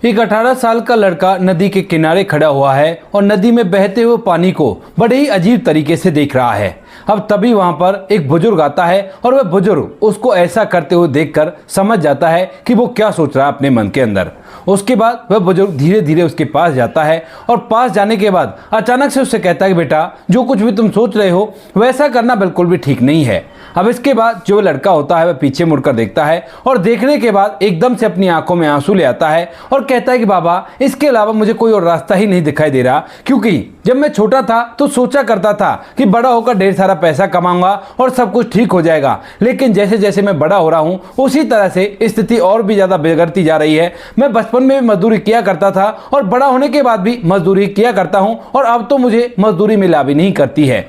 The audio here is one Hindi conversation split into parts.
एक 18 साल का लड़का नदी के किनारे खड़ा हुआ है और नदी में बहते हुए पानी को बड़े ही अजीब तरीके से देख रहा है। अब तभी वहां पर एक बुजुर्ग आता है और वह बुजुर्ग उसको ऐसा करते हुए देखकर समझ जाता है कि वो क्या सोच रहा है अपने मन के अंदर। उसके बाद वह बुजुर्ग धीरे धीरे उसके पास जाता है और पास जाने के बाद अचानक से उससे कहता है कि बेटा, जो कुछ भी तुम सोच रहे हो वैसा करना बिल्कुल भी ठीक नहीं है। अब इसके बाद जो लड़का होता है वह पीछे मुड़कर देखता है और देखने के बाद एकदम से अपनी आंखों में आंसू ले आता है और कहता है कि बाबा, इसके अलावा मुझे कोई और रास्ता ही नहीं दिखाई दे रहा, क्योंकि जब मैं छोटा था तो सोचा करता था कि बड़ा होकर ढेर सारा पैसा कमाऊंगा और सब कुछ ठीक हो जाएगा, लेकिन जैसे जैसे मैं बड़ा हो रहा हूं उसी तरह से स्थिति और भी ज्यादा बिगड़ती जा रही है। मैं बचपन में भी मजदूरी किया करता था और बड़ा होने के बाद भी मजदूरी किया करता हूं और अब तो मुझे मजदूरी मिला भी नहीं करती है।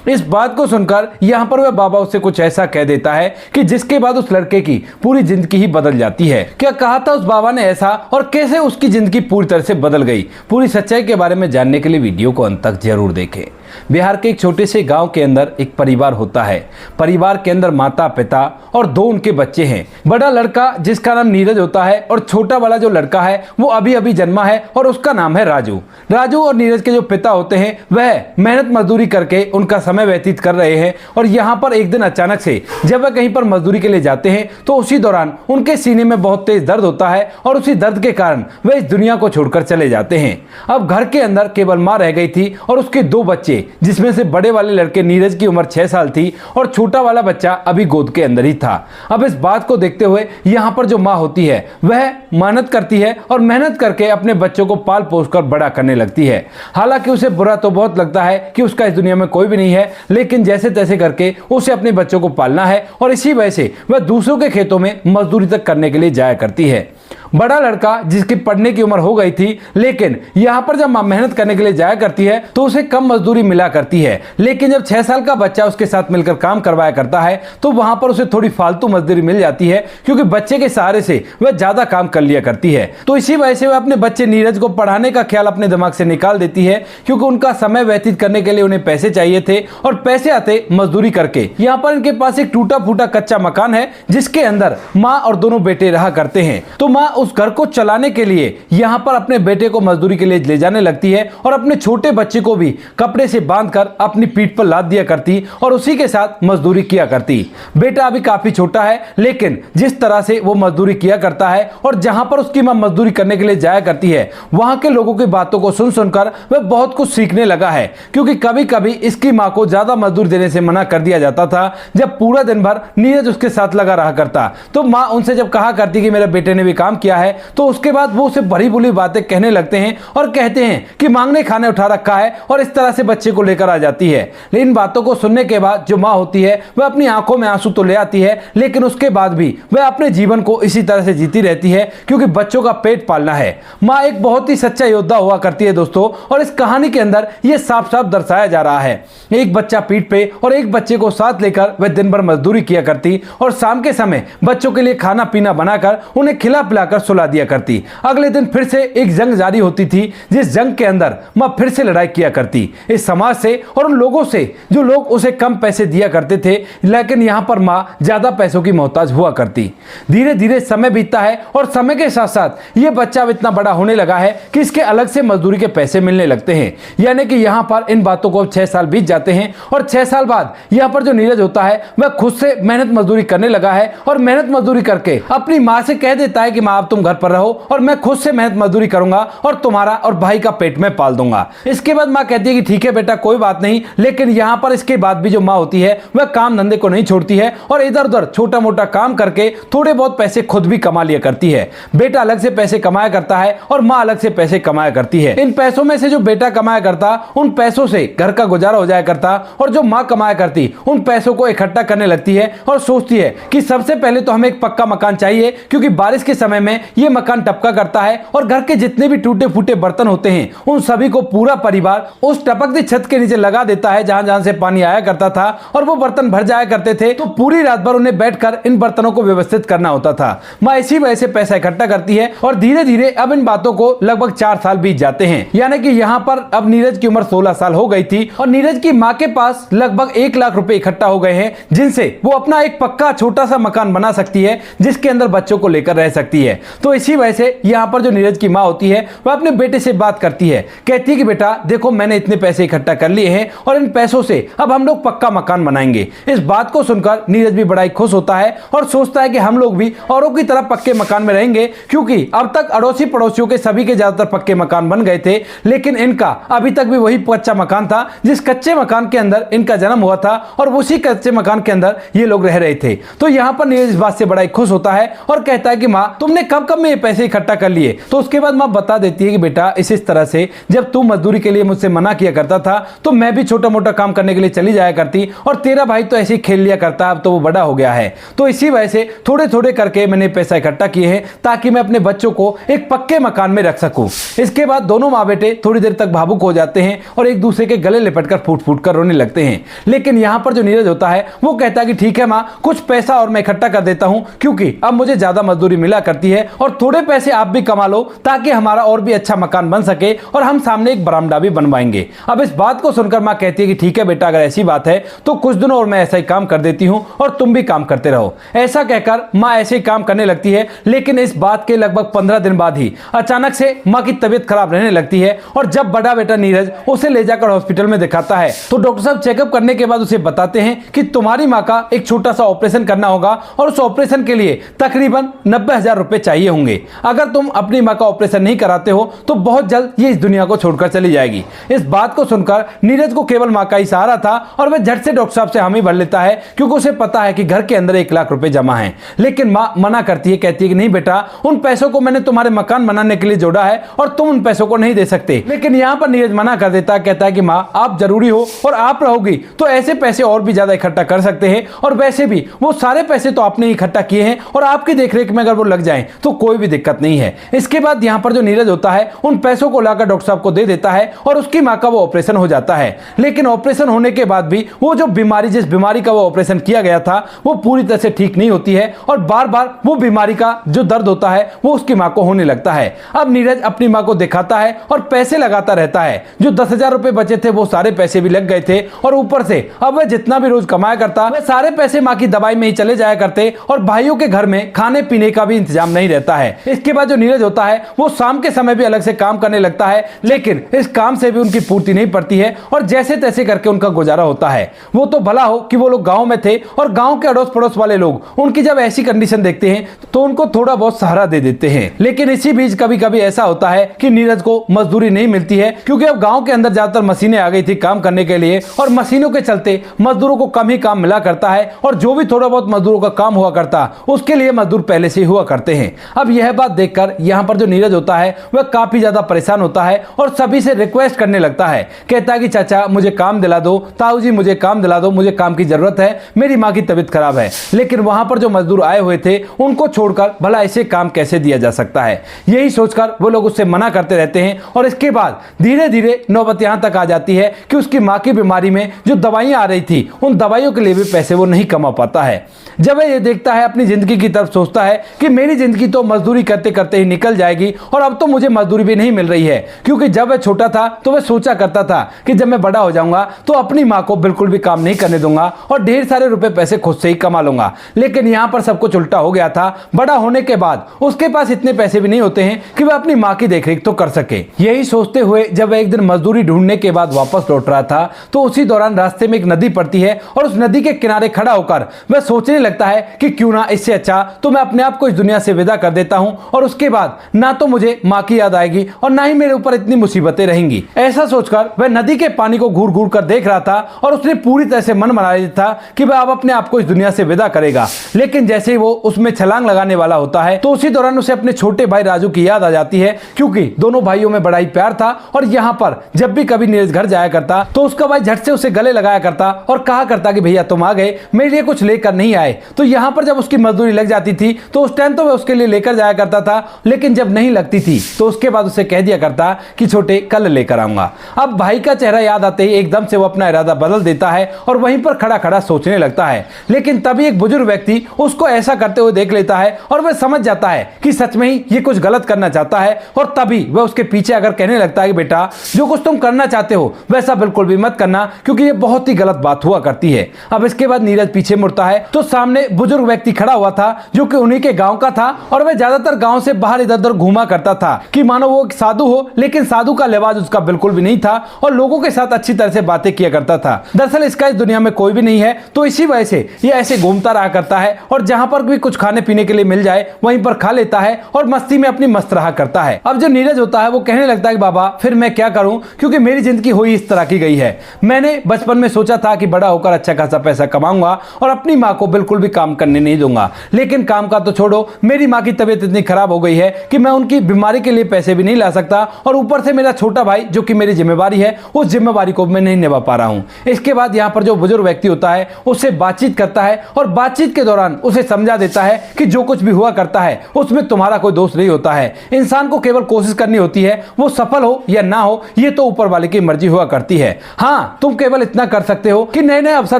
इस बात को सुनकर यहां पर वह बाबा उससे कुछ ऐसा कह देता है कि जिसके बाद उस लड़के की पूरी जिंदगी ही बदल जाती है। क्या कहा था उस बाबा ने ऐसा और कैसे उसकी जिंदगी पूरी तरह से बदल गई, पूरी सच्चाई के बारे में जानने के लिए वीडियो को अंत तक जरूर देखें। बिहार के एक छोटे से गांव के अंदर एक परिवार होता है। परिवार के अंदर माता पिता और 2 उनके बच्चे हैं। बड़ा लड़का जिसका नाम नीरज होता है और छोटा वाला जो लड़का है वो अभी अभी जन्मा है और उसका नाम है राजू। राजू और नीरज के जो पिता होते हैं वह मेहनत मजदूरी करके उनका समय व्यतीत कर रहे हैं और यहाँ पर एक दिन अचानक से जब वह कहीं पर मजदूरी के लिए जाते हैं तो उसी दौरान उनके सीने में बहुत तेज दर्द होता है और उसी दर्द के कारण वह इस दुनिया को छोड़कर चले जाते हैं। अब घर के अंदर केवल माँ रह गई थी और उसके 2 बच्चे, जिसमें से बड़े वाले लड़के नीरज की उम्र 6 साल थी और छोटा वाला बच्चा अभी गोद के अंदर ही था। अब इस बात को देखते हुए यहाँ पर जो माँ होती है वह मेहनत करती है और मेहनत करके अपने बच्चों को पाल पोस कर बड़ा करने लगती है। हालांकि उसे बुरा तो बहुत लगता है कि उसका इस दुनिया में कोई भी नहीं है, लेकिन जैसे तैसे करके उसे अपने बच्चों को पालना है और इसी वजह से वह दूसरों के खेतों में मजदूरी तक करने के लिए जाया करती है। बड़ा लड़का जिसकी पढ़ने की उम्र हो गई थी, लेकिन यहाँ पर जब माँ मेहनत करने के लिए जाया करती है तो उसे कम मजदूरी मिला करती है, लेकिन जब 6 साल का बच्चा उसके साथ मिलकर काम करवाया करता है तो वहां पर उसे थोड़ी फालतू मजदूरी मिल जाती है, क्योंकि बच्चे के सहारे से वह ज्यादा काम कर लिया करती है। तो इसी वजह से वह अपने बच्चे नीरज को पढ़ाने का ख्याल अपने दिमाग से निकाल देती है, क्योंकि उनका समय व्यतीत करने के लिए उन्हें पैसे चाहिए थे और पैसे आते मजदूरी करके। यहाँ पर इनके पास एक टूटा फूटा कच्चा मकान है जिसके अंदर माँ और दोनों बेटे रहा करते हैं। तो माँ उस घर को चलाने के लिए यहाँ पर अपने बेटे को मजदूरी के लिए ले जाने लगती है और अपने छोटे बच्चे को भी कपड़े से बांधकर अपनी पीठ पर लाद दिया करती और उसी के साथ मजदूरी किया करती। बेटा अभी काफी छोटा है, लेकिन जिस तरह से वो मजदूरी किया करता है और जहां पर उसकी मां मजदूरी करने के लिए जाया करती है वहां के लोगों की बातों को सुन सुनकर वह बहुत कुछ सीखने लगा है, क्योंकि कभी कभी इसकी मां को ज्यादा मजदूरी देने से मना कर दिया जाता था। जब पूरा दिन भर नीरज उसके साथ लगा रहा करता तो मां उनसे जब कहा करती कि मेरे बेटे ने भी काम किया है तो उसके बाद वो उसे बड़ी बुरी बातें कहने लगते हैं और कहते हैं कि मांगने खाने उठा रखा है और इस तरह से बच्चे को लेकर आ जाती है। लेकिन बातों को सुनने के बाद जो माँ होती है वह अपनी आंखों में आंसू तो ले आती है, लेकिन उसके बाद भी वह अपने जीवन को इसी तरह से जीती रहती है, क्योंकि बच्चों का पेट पालना है। माँ एक बहुत ही सच्चा योद्धा हुआ करती है दोस्तों, और इस कहानी के अंदर यह साफ साफ दर्शाया जा रहा है। एक बच्चा पीठ पे और एक बच्चे को साथ लेकर वह दिन भर मजदूरी किया करती और शाम के समय बच्चों के लिए खाना पीना बनाकर उन्हें खिला पिलाकर सुला दिया करती। अगले दिन फिर से एक जंग जारी होती थी, जिस जंग के अंदर मां फिर से लड़ाई किया करती इस समाज से और उन लोगों से जो लोग उसे कम पैसे दिया करते थे, लेकिन यहां पर मां ज्यादा पैसों की मोहताज हुआ करती। धीरे धीरे समय बीतता है और समय के साथ साथ यह बच्चा अब इतना बड़ा होने लगा है कि इसके अलग से मजदूरी के पैसे मिलने लगते हैं। यानी कि यहां पर इन बातों को 6 साल बीत जाते हैं और 6 साल बाद यहां पर जो नीरज होता है वह खुद से मेहनत मजदूरी करने लगा है और मेहनत मजदूरी करके अपनी मां से कह देता है कि मां अब तुम घर पर रहो और मैं खुद से मेहनत मजदूरी करूंगा और तुम्हारा और भाई का पेट में पाल दूंगा। इसके बाद मां कहती है कि ठीक है बेटा, कोई बात नहीं, लेकिन यहां पर इसके बाद भी जो मां होती है वह काम धंधे को नहीं छोड़ती है और इधर उधर छोटा मोटा काम करके थोड़े बहुत पैसे खुद भी कमा लिया करती है। बेटा अलग से पैसे कमाया करता है और मां अलग से पैसे कमाया करती है। इन पैसों में से जो बेटा कमाया करता उन पैसों से घर का गुजारा हो जाया करता और जो मां कमाया करती उन पैसों को इकट्ठा करने लगती है और सोचती है कि सबसे पहले तो हमें एक पक्का मकान चाहिए, क्योंकि बारिश के समय में यह मकान टपका करता है और घर के जितने भी टूटे फूटे बर्तन होते हैं उन सभी को पूरा परिवार उस टपकती छत के नीचे लगा देता है जहां जहां से पानी आया करता था और वो बर्तन भर जाया करते थे। तो पूरी रात भर उन्हें बैठकर इन बर्तनों को व्यवस्थित करना होता था। माँ इसी वजह से पैसा इकट्ठा करती है और धीरे धीरे अब इन बातों को लगभग 4 साल बीत जाते हैं। यानी कि यहाँ पर अब नीरज की उम्र 16 साल हो गई थी और नीरज की माँ के पास लगभग 1 लाख रुपए इकट्ठा हो गए हैं, जिनसे वो अपना एक पक्का छोटा सा मकान बना सकती है जिसके अंदर बच्चों को लेकर रह सकती करती है। तो इसी वजह से यहाँ पर जो नीरज की माँ होती है वह अपने बेटे से बात करती है, कहती है कि बेटा देखो मैंने इतने पैसे इकट्ठा कर लिए हैं और इन पैसों से अब हम लोग पक्का मकान बनाएंगे। इस बात को सुनकर नीरज भी बड़ा ही खुश होता है और सोचता है कि हम लोग भी औरों की तरह पक्के मकान में रहेंगे, क्योंकि अब तक अड़ोसी पड़ोसियों के सभी के ज्यादातर पक्के मकान बन गए थे, लेकिन इनका अभी तक भी वही कच्चा मकान था जिस कच्चे मकान के अंदर इनका जन्म हुआ था और उसी कच्चे मकान के अंदर ये लोग रह रहे थे। तो यहाँ पर नीरज इस बात से बड़ा ही खुश होता है और कहता है कि माँ तुमने कब कब में ये पैसे इकट्ठा कर लिए। तो उसके बाद माँ बता देती है कि बेटा इस तरह से जब तू मजदूरी के लिए मुझसे मना किया करता था तो मैं भी छोटा मोटा काम करने के लिए चली जाया करती और तेरा भाई तो ऐसे ही खेल लिया करता, अब तो वो बड़ा हो गया है। तो इसी वजह से थोड़े थोड़े करके मैंने पैसा इकट्ठा किए हैं ताकि मैं अपने बच्चों को एक पक्के मकान में रख सकूं। इसके बाद दोनों माँ बेटे थोड़ी देर तक भावुक हो जाते हैं और एक दूसरे के गले लिपटकर फूट फूट कर रोने लगते हैं। लेकिन यहाँ पर जो नीरज होता है वो कहता है कि ठीक है माँ, कुछ पैसा और मैं इकट्ठा कर देता हूँ, क्योंकि अब मुझे ज्यादा मजदूरी मिला करती है और थोड़े पैसे आप भी कमा लो ताकि हमारा और भी अच्छा मकान बन सके और हम सामने एक बरामदा भी बनवाएंगे। अब इस बात को सुनकर माँ कहती है कि ठीक है बेटा, अगर ऐसी बात है तो कुछ दिनों और मैं ऐसा ही काम कर देती हूँ और तुम भी काम करते रहो। ऐसा कहकर माँ ऐसे ही काम करने लगती है। लेकिन इस बात के लगभग 15 दिन बाद ही अचानक से माँ की तबीयत खराब रहने लगती है और जब बड़ा बेटा नीरज उसे ले जाकर हॉस्पिटल में दिखाता है तो डॉक्टर साहब चेकअप करने के बाद उसे बताते हैं कि तुम्हारी माँ का एक छोटा सा ऑपरेशन करना होगा और उस ऑपरेशन के लिए तकरीबन 90,000 रुपए चाहिए होंगे। अगर तुम अपनी माँ का ऑपरेशन नहीं कराते हो तो बहुत जल्द ये इस दुनिया को छोड़कर चली जाएगी। इस बात को सुनकर नीरज को केवल माँ का ही सहारा था और वह झट से डॉक्टर साहब से हामी भर लेता है, क्योंकि उसे पता है कि घर के अंदर 1 लाख रुपए जमा है। लेकिन माँ मना करती है, कहती है कि नहीं बेटा, उन पैसों को मैंने तुम्हारे मकान बनाने के लिए जोड़ा है और तुम उन पैसों को नहीं दे सकते। लेकिन यहाँ पर नीरज मना कर देता है, कहता है कि माँ आप जरूरी हो और आप रहोगी तो ऐसे पैसे और भी ज्यादा इकट्ठा कर सकते हैं, और वैसे भी वो सारे पैसे तो आपने इकट्ठा किए हैं और आपकी देखरेख में अगर वो लग जाएं तो कोई भी दिक्कत नहीं है। इसके बाद यहाँ पर जो नीरज होता है उन पैसों को लाकर डॉक्टर साहब को दे देता है और उसकी माँ का वो ऑपरेशन हो जाता है। लेकिन ऑपरेशन होने के बाद भी वो जो बीमारी, जिस बीमारी का वो ऑपरेशन किया गया था, वो पूरी तरह से ठीक नहीं होती है और बार बार वो बीमारी का जो दर्द होता है वो उसकी माँ को होने लगता है। अब नीरज अपनी माँ को दिखाता है और पैसे लगाता रहता है। जो 10,000 रुपए बचे थे वो सारे पैसे भी लग गए थे और ऊपर से अब वह जितना भी रोज कमाया करता वह सारे पैसे माँ की दवाई में ही चले जाया करते और भाइयों के घर में खाने पीने का भी इंतजाम नहीं रहता है। इसके बाद जो नीरज होता है वो शाम के समय भी अलग से काम करने लगता है, लेकिन इस काम से भी उनकी पूर्ति नहीं पड़ती है और जैसे तैसे करके उनका गुजारा होता है। वो तो भला हो कि वो लोग गांव में थे और गांव के अड़ोस पड़ोस वाले लोग उनकी जब ऐसी कंडीशन देखते हैं तो उनको थोड़ा बहुत सहारा दे देते हैं। लेकिन इसी बीच कभी कभी ऐसा होता है कि नीरज को मजदूरी नहीं मिलती है, क्योंकि अब गांव के अंदर ज्यादातर मशीनें आ गई थी काम करने के लिए और मशीनों के चलते मजदूरों को कम ही काम मिला करता है और जो भी थोड़ा बहुत मजदूरों का काम हुआ करता उसके लिए मजदूर पहले से हुआ करते हैं। अब यह बात देखकर यहाँ पर जो नीरज होता है वह काफी ज्यादा परेशान होता है और सभी से रिक्वेस्ट करने लगता है। कहता है कि चाचा मुझे काम दिला दो, ताऊ जी मुझे काम दिला दो, मुझे काम की जरूरत है, मेरी माँ की तबीयत खराब है। लेकिन वहां पर जो मजदूर आए हुए थे उनको छोड़कर भला ऐसे काम कैसे दिया जा सकता है, यही सोचकर वो लोग उससे मना करते रहते हैं। और इसके बाद धीरे धीरे नौबत यहां तक आ जाती है कि उसकी माँ की बीमारी में जो दवाइयां आ रही थी उन दवाइयों के लिए भी पैसे वो नहीं कमा पाता है। जब वह ये देखता है अपनी जिंदगी की तरफ सोचता है कि मेरी जिंदगी तो मजदूरी करते करते ही निकल जाएगी और अब तो मुझे मजदूरी भी नहीं मिल रही है, क्योंकि जब वह छोटा था तो वह सोचा करता था कि जब मैं बड़ा हो जाऊंगा तो अपनी माँ को बिल्कुल भी काम नहीं करने दूंगा और ढेर सारे रुपए पैसे खुद से ही कमा लूंगा। लेकिन यहाँ पर सब कुछ उल्टा हो गया था। बड़ा होने के बाद उसके पास इतने पैसे भी नहीं होते हैं कि वह अपनी माँ की देखरेख तो कर सके। यही सोचते हुए जब वह एक दिन मजदूरी ढूंढने के बाद वापस लौट रहा था तो उसी दौरान रास्ते में एक नदी पड़ती है और उस नदी के किनारे खड़ा होकर वह सोचने लगता है कि क्यों ना इससे अच्छा तो मैं अपने आप को इस दुनिया से विदा कर देता हूं और उसके बाद ना तो मुझे माँ की याद आएगी और ना ही मेरे ऊपर इतनी मुसीबतें रहेंगी। ऐसा सोचकर वह नदी के पानी को घूर घूर कर देख रहा था और उसने पूरी तरह से मन बना लिया था कि वह अब अपने आप को इस दुनिया से विदा करेगा। लेकिन जैसे ही वो उसमें छलांग लगाने वाला होता है तो उसी दौरान उसे अपने छोटे भाई राजू की याद आ जाती है, क्योंकि दोनों भाइयों में बड़ा ही प्यार था और यहाँ पर जब भी कभी नीरज घर जाया करता तो उसका भाई झट से उसे गले लगाया करता और कहा करता कि भैया तुम आ गए, मेरे लिए कुछ लेकर नहीं आए। तो यहाँ पर जब उसकी मजदूरी लग जाती थी तो उस टाइम तो वह उसके लिए लेकर जाया करता था, लेकिन जब नहीं लगती थी तो उसके बाद उसे कह दिया करता कि छोटे कल लेकर आऊंगा। अब भाई का चेहरा याद आते ही एकदम से वो अपना इरादा बदल देता है और वहीं पर खड़ा खड़ा सोचने लगता है। लेकिन तभी एक बुजुर्ग व्यक्ति उसको ऐसा करते हुए देख लेता है और वह समझ जाता है कि सच में ही ये कुछ गलत करना चाहता है और तभी वह उसके पीछे अगर कहने लगता है कि बेटा जो कुछ तुम करना चाहते हो वैसा बिल्कुल भी मत करना, क्योंकि ये बहुत ही गलत बात हुआ करती है। अब इसके बाद नीरज पीछे मुड़ता है तो सामने सामने बुजुर्ग व्यक्ति खड़ा हुआ था जो कि उन्हीं के गांव का था और वह ज्यादातर गांव से बाहर इधर उधर घूमा करता था कि मानो वो एक साधु हो, लेकिन साधु का लिबास उसका बिल्कुल भी नहीं था और लोगों के साथ अच्छी तरह से बातें किया करता था। दरअसल इसका इस दुनिया में कोई भी नहीं है, तो इसी वजह से ये ऐसे घूमता रहा करता है और जहां पर भी कुछ खाने पीने के लिए मिल जाए वहीं पर खा लेता है और मस्ती में अपनी मस्त रहा करता है। अब जो नीरज होता है वो कहने लगता है कि बाबा फिर मैं क्या करूं, क्योंकि मेरी जिंदगी हुई इस तरह की गई है। मैंने बचपन में सोचा था कि बड़ा होकर अच्छा खासा पैसा कमाऊंगा और अपनी माँ को बिल्कुल भी काम करने नहीं दूंगा, लेकिन काम का तो छोड़ो, मेरी माँ की तबीयत इतनी खराब हो गई है कि मैं उनकी बीमारी के लिए पैसे भी नहीं ला सकता और ऊपर से मेरा छोटा भाई जो कि मेरी जिम्मेवारी है उस जिम्मेवारी को मैं नहीं निभा पा रहा हूं। इसके बाद यहाँ पर जो बुजुर्ग व्यक्ति होता है उससे बातचीत करता है और बातचीत के दौरान उसे समझा देता है कि जो कुछ भी हुआ करता है उसमें तुम्हारा कोई दोष नहीं होता है। इंसान को केवल कोशिश करनी होती है, वो सफल हो या ना हो ये तो ऊपर वाले की मर्जी हुआ करती है। हाँ, तुम केवल इतना कर सकते हो कि नए नए अवसर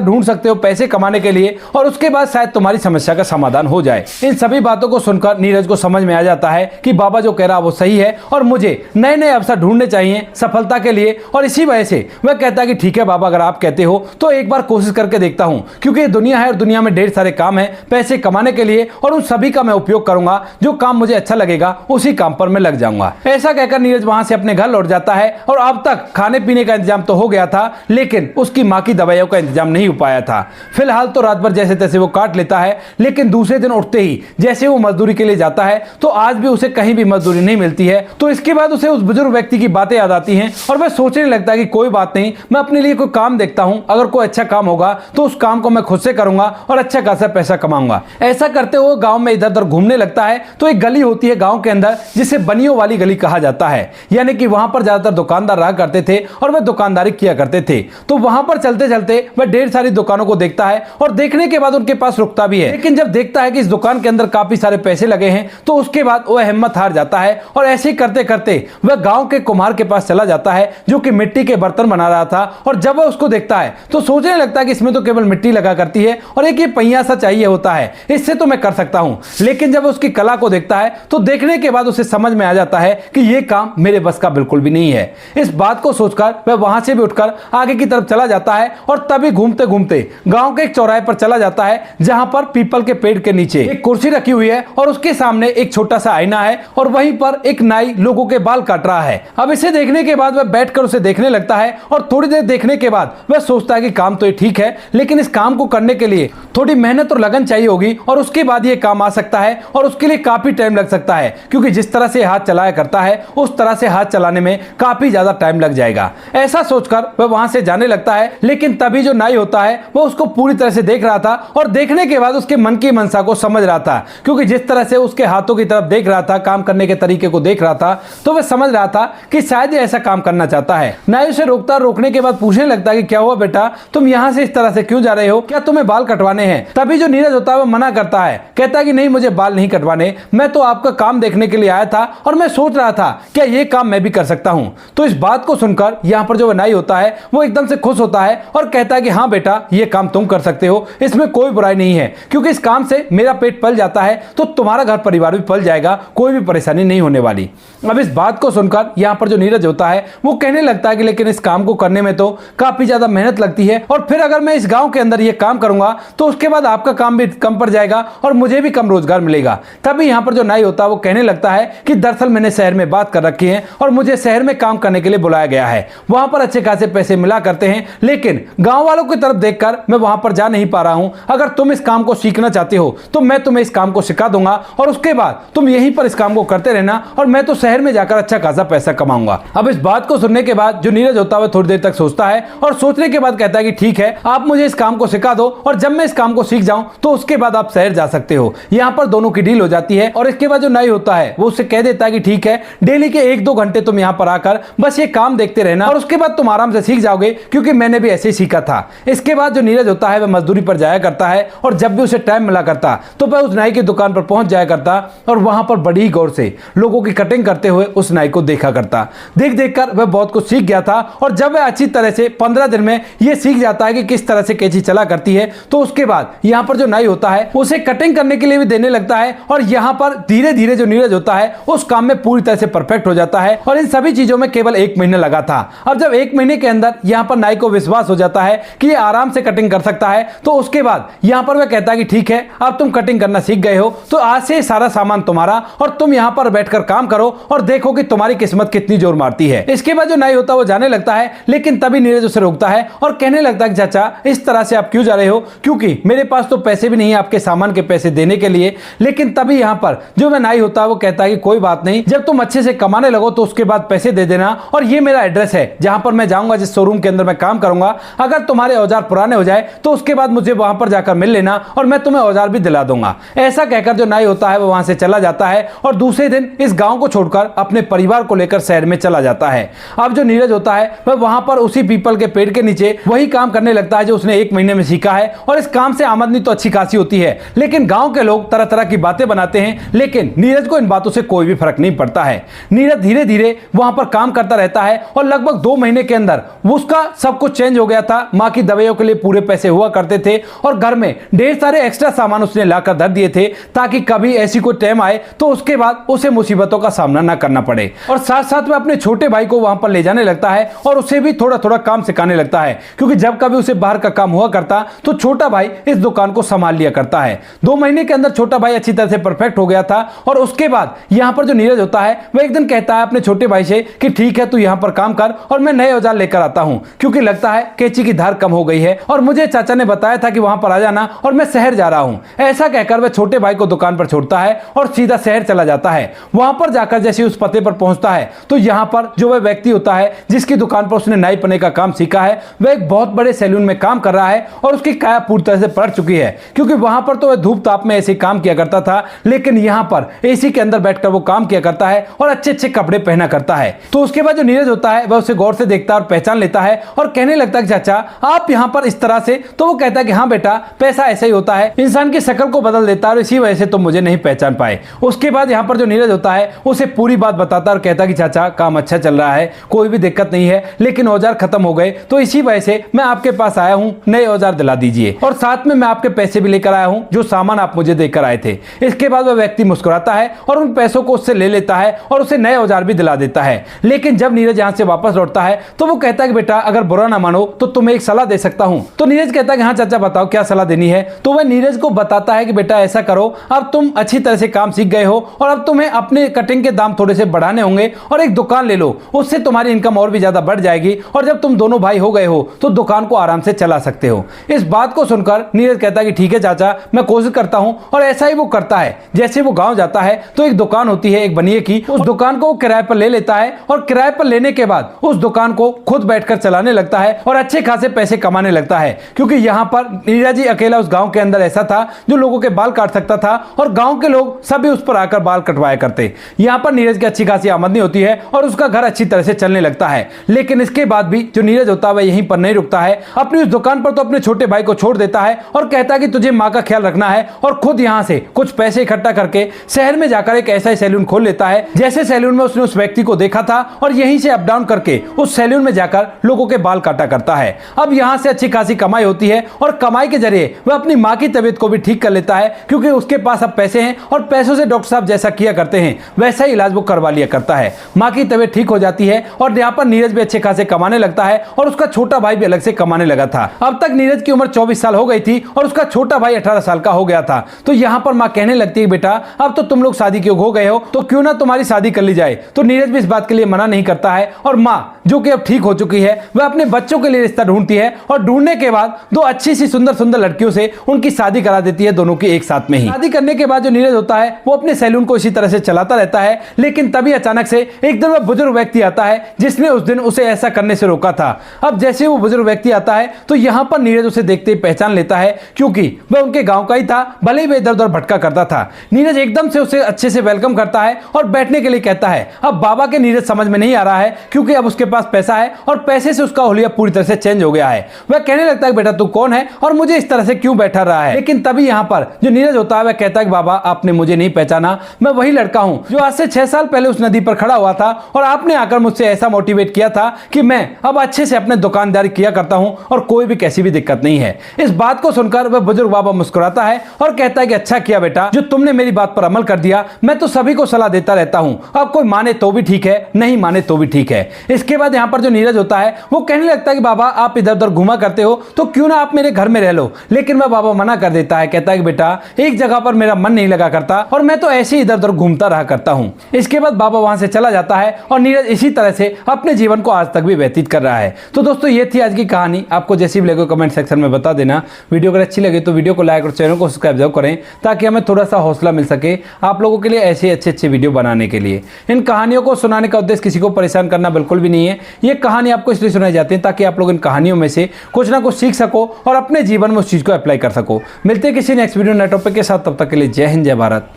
ढूंढ सकते हो पैसे कमाने के लिए और उसके बाद शायद तुम्हारी समस्या का समाधान हो जाए। इन सभी बातों को सुनकर नीरज को समझ में आ जाता है कि बाबा जो कह रहा वो सही है और मुझे नए नए अवसर ढूंढने चाहिए सफलता के लिए। और इसी वजह से वह कहता है कि ठीक है बाबा, अगर आप कहते हो तो एक बार कोशिश करके देखता हूं, क्योंकि ये दुनिया है और दुनिया में ढेर सारे काम है पैसे कमाने के लिए और उन सभी का मैं उपयोग करूंगा। जो काम मुझे अच्छा लगेगा उसी काम पर मैं लग जाऊंगा। ऐसा कहकर नीरज वहां से अपने घर लौट जाता है और अब तक खाने पीने का इंतजाम तो हो गया था, लेकिन उसकी मां की दवाइयों का इंतजाम नहीं हो पाया था। फिलहाल तो रात भर जैसे तैसे वो काट लेता है, लेकिन दूसरे दिन उठते ही जैसे वो मजदूरी के लिए जाता है तो आज भी उसे कहीं भी मजदूरी नहीं मिलती है। तो इसके बाद उसे उस बुजुर्ग व्यक्ति की बातें याद आती हैं और वह सोचने लगता है कि कोई बात नहीं, मैं अपने लिए कोई काम देखता हूं, अगर कोई अच्छा काम होगा तो उस काम को मैं खुद से करूंगा और अच्छा खासा पैसा कमाऊंगा। ऐसा करते हुए गांव में इधर उधर घूमने लगता है तो एक गली होती है गांव के अंदर जिसे बनियों वाली गली कहा जाता है, यानी कि वहां पर ज्यादातर दुकानदार रहा करते थे और वह दुकानदारी किया करते थे। तो वहां पर चलते चलते वह ढेर सारी दुकानों को देखता है और देखने के बाद उनके पास रुकता भी है, लेकिन जब देखता है कि इस दुकान के अंदर काफी सारे पैसे लगे हैं तो उसके बाद वह हिम्मत हार जाता है और ऐसे ही करते करते वह गांव के कुम्हार के पास चला जाता है जो कि मिट्टी के बर्तन बना रहा था। और जब वह उसको देखता है तो सोचने लगता है कि इसमें तो केवल मिट्टी लगा करती है और एक ये पहिया सा चाहिए होता है, इससे तो मैं कर सकता हूं। लेकिन जब उसकी कला को देखता है तो देखने के बाद उसे समझ में आ जाता है कि यह काम मेरे बस का बिल्कुल भी नहीं है। इस बात को सोचकर वह वहां से भी उठकर आगे की तरफ चला जाता है और तभी घूमते घूमते गांव के एक चौराहे पर चला जाता है जहां पर पीपल के पेड़ के नीचे एक कुर्सी रखी हुई है और उसके सामने एक छोटा सा आईना है और वहीं पर एक नाई लोगों के बाल काट रहा है। अब इसे देखने के बाद वह बैठकर उसे देखने लगता है और थोड़ी देर देखने के बाद वह सोचता है कि काम तो ये ठीक है, लेकिन इस काम को करने के लिए थोड़ी मेहनत और लगन चाहिए होगी और उसके बाद ये काम आ सकता है और उसके लिए काफी टाइम लग सकता है, क्योंकि जिस तरह से हाथ चलाया करता है उस तरह से हाथ चलाने में काफी ज्यादा टाइम लग जाएगा। ऐसा सोचकर वह वहां से जाने लगता है, लेकिन तभी जो नाई होता है वो उसको पूरी तरह से देख रहा था और देखने के बाद उसके मन की मनसा को समझ रहा था, क्योंकि जिस तरह से उसके हाथों की तरफ देख रहा था, काम करने के तरीके को देख रहा था, तो वह समझ रहा था कि शायद ये ऐसा काम करना चाहता है। नाई उसे रोकता, रोकने के बाद पूछने लगता है कि क्या हुआ बेटा, तुम यहाँ से इस तरह से क्यों जा रहे हो, क्या तुम्हें बाल कटवाने हैं? तभी जो नीरज होता है वो मना करता है, कहता है कि नहीं, मुझे बाल नहीं कटवाने, मैं तो आपका काम देखने के लिए आया था और मैं सोच रहा था क्या ये काम मैं भी कर सकता हूँ। तो इस बात को सुनकर यहाँ पर जो नाई होता है वो एकदम से खुश होता है और कहता है कि हाँ बेटा, ये काम तुम कर सकते हो, इसमें कोई बुराई नहीं है, क्योंकि इस काम से मेरा पेट पल जाता है तो तुम्हारा घर परिवार भी पल जाएगा, कोई भी परेशानी नहीं होने वाली। अब इस बात को सुनकर यहाँ पर जो नीरज होता है वो कहने लगता है कि लेकिन इस काम को करने में तो काफी ज्यादा मेहनत लगती है और फिर अगर मैं इस गांव के अंदर ये काम करूंगा तो उसके बाद आपका काम भी कम पड़ जाएगा और मुझे भी कम रोजगार मिलेगा। तभी यहाँ पर जो नाई होता है वो कहने लगता है कि दरअसल मैंने शहर में बात कर रखी है और मुझे शहर में काम करने के लिए बुलाया गया है, वहां पर अच्छे खासे पैसे मिला करते हैं, लेकिन गांव वालों की तरफ देखकर मैं वहां पर जा नहीं पा रहा हूं। अगर तुम इस काम को सीखना चाहते हो तो मैं तुम्हें इस काम को सिखा दूंगा और उसके बाद तुम यहीं पर इस काम को करते रहना और मैं तो शहर में जाकर अच्छा खासा पैसा कमाऊंगा। अब इस बात को सुनने के बाद जो नीरज होता है थोड़ी देर तक सोचता है और सोचने के बाद कहता है कि ठीक है, आप मुझे इस काम को सिखा दो और जब मैं इस काम को सीख जाऊं तो उसके बाद आप शहर जा सकते हो। यहाँ पर दोनों की डील हो जाती है और इसके बाद जो नाई होता है वो उससे कह देता है कि ठीक है, डेली के 1-2 घंटे तुम यहाँ पर आकर बस ये काम देखते रहना और उसके बाद तुम आराम से सीख जाओगे, क्योंकि मैंने भी ऐसे ही सीखा था। इसके बाद जो नीरज होता है वह मजदूरी पर जाया करता है और जब भी उसे टाइम मिला करता तो वह उस नाई की दुकान पर पहुंच जाया करता और वहां पर बड़ी ही गौर से लोगों की कटिंग करते हुए उस नाई को देखा करता। देख देख कर वह बहुत कुछ सीख गया था और जब वह अच्छी तरह से 15 दिन में यह सीख जाता है कि किस तरह से कैंची चला करती है, तो उसके बाद यहाँ पर जो नाई होता है उसे कटिंग करने के लिए भी देने लगता है और यहाँ पर धीरे धीरे जो नीरज होता है उस काम में पूरी तरह से परफेक्ट हो जाता है। और इन सभी चीजों में केवल 1 महीना लगा था। अब जब 1 महीने के अंदर यहाँ पर नाई को विश्वास हो जाता है कि ये आराम से कटिंग कर सकता है, तो उसके बाद यहाँ पर वह कहता है कि ठीक है, अब तुम कटिंग करना सीख गए हो तो आज से सारा सामान तुम्हारा और तुम यहाँ पर बैठकर काम करो और देखो कि तुम्हारी किस्मत कितनी जोर मारती है। इसके बाद जो नाई होता है वो जाने लगता है, लेकिन तभी नीरज उसे रोकता है और कहने लगता है कि चाचा इस तरह से आप क्यों जा रहे हो, क्योंकि मेरे पास तो पैसे भी नहीं है आपके सामान के पैसे देने के लिए। लेकिन तभी यहाँ पर जो वह नाई होता है वो कहता है कि कोई बात नहीं, जब तुम अच्छे से कमाने लगो तो उसके बाद पैसे दे देना, और ये मेरा एड्रेस है जहां पर मैं जाऊंगा, जिस शोरूम के अंदर मैं काम करूंगा। अगर तुम्हारे औजार पुराने हो जाए तो उसके बाद मुझे वहां पर जाकर मिल लेना और मैं तुम्हें औजार भी दिला दूंगा। ऐसा कहकर जो नाई होता है वो वहां से चला जाता है और दूसरे दिन इस गांव को छोड़कर अपने परिवार को लेकर शहर में चला जाता है। अब जो नीरज होता है वह वहां पर उसी पीपल के पेड़ के नीचे वही काम करने लगता है जो उसने 1 महीने में सीखा है, और इस काम से आमदनी तो अच्छी खासी होती है, लेकिन गांव के लोग तरह तरह की बातें बनाते हैं, लेकिन नीरज को इन बातों से कोई भी फर्क नहीं पड़ता है। नीरज धीरे धीरे वहां पर काम करता रहता है और लगभग 2 महीने के अंदर उसका सब कुछ चेंज हो गया था। मां की दवाइयों के लिए पूरे पैसे हुआ करते थे और घर में ढेर सारे एक्स्ट्रा सामान उसने लाकर धर दिए थे ताकि कभी ऐसी कोई टाइम आए तो उसके बाद उसे मुसीबतों का सामना ना करना पड़े। और साथ साथ में अपने छोटे भाई को वहां पर ले जाने लगता है और उसे भी थोड़ा थोड़ा काम सिखाने लगता है, क्योंकि जब कभी उसे बाहर का काम हुआ करता तो छोटा भाई इस दुकान को संभाल लिया करता है। 2 महीने के अंदर छोटा भाई अच्छी तरह से परफेक्ट हो गया था और उसके बाद यहां पर जो नीरज होता है वह एक दिन कहता है अपने छोटे भाई से कि ठीक है तू यहां पर काम कर और मैं नए औजार लेकर आता हूं, क्योंकि लगता है कैंची की धार कम हो गई है और मुझे चाचा ने बताया था कि वहां पर आ जाना और मैं शहर जा रहा हूं। ऐसा कहकर वह छोटे भाई को दुकान पर छोड़ता है और सीधा शहर चला जाता है। वहां पर जाकर जैसे उस पते पर पहुंचता है तो यहां पर जो वह व्यक्ति होता है जिसकी दुकान पर उसने नाई पने का काम सीखा है वह एक बहुत बड़े सैलून में काम कर रहा है और उसकी काया पूरी तरह से पलट चुकी है, क्योंकि वहां पर तो वह धूप ताप में ऐसे काम किया करता था, लेकिन यहां पर एसी के अंदर बैठकर वो काम किया करता है और अच्छे अच्छे कपड़े पहना करता है। तो उसके बाद जो नीरज होता है वह उसे गौर से देखता है और पहचान लेता है और कहने लगता है कि चाचा आप यहां पर इस तरह से। तो वो कहता है कि हाँ बेटा, पैसा ऐसा ही होता है, इंसान की शक्ल को बदल देता है और इसी वजह से तुम मुझे नहीं पहचान पाए। उसके बाद यहां पर जो नीरज होता है उसे पूरी बात बताता है और कहता है कि चाचा काम अच्छा चल रहा है, कोई भी दिक्कत नहीं है, लेकिन औजार खत्म हो गए तो इसी वजह से मैं आपके पास आया हूं, नए औजार दिला दीजिए और साथ में मैं आपके पैसे भी लेकर आया हूं जो सामान आप मुझे देकर आए थे। इसके बाद वह व्यक्ति मुस्कुराता है और उन पैसों को उससे ले लेता है और उसे नए औजार भी दिला देता है। लेकिन जब नीरज यहां से वापस लौटता है तो वो कहता है कि बेटा अगर बुरा ना मानो तो तुम्हें एक सलाह दे सकता हूं। तो नीरज कहता है कि हाँ चाचा बताओ क्या सलाह देनी है। तो वह नीरज को बताता है कि बेटा ऐसा करो, अब तुम अच्छी तरह से काम सीख गए हो और अब तुम्हें अपने कटिंग के दाम थोड़े से बढ़ाने होंगे और एक दुकान ले लो, उससे तुम्हारी इनकम और भी ज्यादा बढ़ जाएगी और जब तुम दोनों भाई हो गए हो तो दुकान को आराम से चला सकते हो। इस बात को सुनकर नीरज कहता है कि ठीक है चाचा, मैं कोशिश करता हूं, और ऐसा ही वो करता है। जैसे वो गांव जाता है तो एक दुकान होती है एक बनिए की, उस दुकान को वो किराए पर ले लेता है और किराए पर लेने के बाद उस दुकान को खुद बैठकर चलाने लगता है और अच्छे खासे पैसे कमाने लगता है, क्योंकि यहां पर नीरज ही अकेला उस गांव के अंदर ऐसा था जो लोगों के बाल काट सकता था और गांव के लोग सभी उस पर आकर बाल कटवाया करते। यहां पर नीरज की अच्छी खासी आमदनी होती है और उसका घर अच्छी तरह से चलने लगता है। लेकिन इसके बाद भी जो नीरज होता है वह यहीं पर नहीं रुकता है, अपनी उस दुकान पर तो अपने छोटे भाई को छोड़ देता है और कहता है कि तुझे मां का ख्याल रखना है, और खुद यहां से कुछ पैसे इकट्ठा करके शहर में जाकर एक ऐसा ही सैलून खोल लेता है जैसे सैलून में उसने उस व्यक्ति को देखा था और यहीं से अप डाउन करके उस सैलून में जाकर लोगों के बाल काटा करता है। अब यहां से अच्छी खासी कमाई होती है और कमाई के जरिए वह अपनी मां की तबीयत को भी ठीक कर लेता है, क्योंकि उसके पास अब पैसे हैं और पैसों से डॉक्टर साहब जैसा किया करते हैं वैसा ही इलाज वो करवा लिया करता है। मां की तबीयत ठीक हो जाती है और यहाँ पर नीरज भी अच्छे खासे कमाने लगता है और उसका छोटा भाई भी अलग से कमाने लगा था। अब तक नीरज की उम्र 24 साल हो गई थी और उसका छोटा भाई 18 साल का हो गया था। तो यहाँ पर मां कहने लगती है बेटा अब तो तुम लोग शादी के हो गए हो तो क्यों ना तुम्हारी शादी कर ली जाए। तो नीरज भी इस बात के लिए मना नहीं करता है और मां जो कि अब ठीक हो चुकी है वह अपने बच्चों के लिए रिश्ता ढूंढती है और ढूंढने के बाद 2 अच्छी सी सुंदर सुंदर लड़कियों से उनकी शादी करा देती है, दोनों की एक साथ में ही। शादी करने के बाद जो नीरज होता है वो अपने सैलून को इसी तरह से चलाता रहता है, लेकिन तभी अचानक से एक दिन वह बुजुर्ग व्यक्ति आता है जिसने उस दिन उसे ऐसा करने से रोका था। अब जैसे वो बुजुर्ग व्यक्ति आता है तो यहाँ पर नीरज उसे देखते ही पहचान लेता है, क्योंकि वह उनके गांव का ही था, भले ही वह इधर उधर भटका करता था। नीरज एकदम से उसे अच्छे से वेलकम करता है और बैठने के लिए कहता है। अब बाबा के नीरज समझ में नहीं आ रहा है, क्योंकि अब उसके पास पैसा है और पैसे से उसका हुलिया पूरी तरह से चेंज हो गया है। वह कहने लगता है बेटा तू कौन है और मुझे इस तरह से क्यों बैठा रहा है। लेकिन तभी यहाँ पर जो नीरज होता है वह कहता है कि बाबा आपने मुझे नहीं पहचाना, मैं वही लड़का हूं जो आज से 6 साल पहले उस नदी पर खड़ा हुआ था और आपने आकर मुझसे ऐसा मोटिवेट किया था कि मैं अब अच्छे से अपने दुकानदारी किया करता हूं और कोई भी कैसी भी दिक्कत नहीं है। इस बात को सुनकर वह बुजुर्ग बाबा मुस्कुराता है और कहता है कि अच्छा किया बेटा जो तुमने मेरी बात पर अमल कर दिया, मैं तो सभी को सलाह देता रहता हूं, अब कोई माने तो भी ठीक है, नहीं माने तो भी ठीक है। इसके बाद यहाँ पर जो नीरज होता है वो कहने लगता है कि बाबा आप इधर उधर घुमा करते हो तो क्यों ना आप मेरे घर में रह लो, लेकिन वह बाबा मना कर देता है, कहता है कि बेटा एक जगह पर मेरा मन नहीं लगा करता और मैं तो ऐसे ही इधर उधर घूमता रहा करता हूँ। इसके बाद बाबा वहां से चला जाता है और नीरज इसी तरह से अपने जीवन को आज तक भी व्यतीत कर रहा है। तो दोस्तों ये थी आज की कहानी। आपको जैसी भी लगे कमेंट सेक्शन में बता देना। वीडियो अगर अच्छी लगे तो वीडियो को लाइक और चैनल को सब्सक्राइब जरूर करें ताकि हमें थोड़ा सा हौसला मिल सके आप लोगों के लिए ऐसे अच्छे वीडियो बनाने के लिए। इन कहानियों को सुनाने का उद्देश्य किसी को परेशान करना बिल्कुल भी नहीं है। ये कहानी आपको इसलिए सुनाई जाती है ताकि आप लोग इन कहानियों में से कुछ ना कुछ सीख सको और अपने जीवन में उस चीज को अप्लाई कर सको। मिलते हैं किसी नेक्स्ट वीडियो नए टॉपिक के साथ, तब तक के लिए जय हिंद, जय भारत,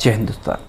जय हिंदुस्तान।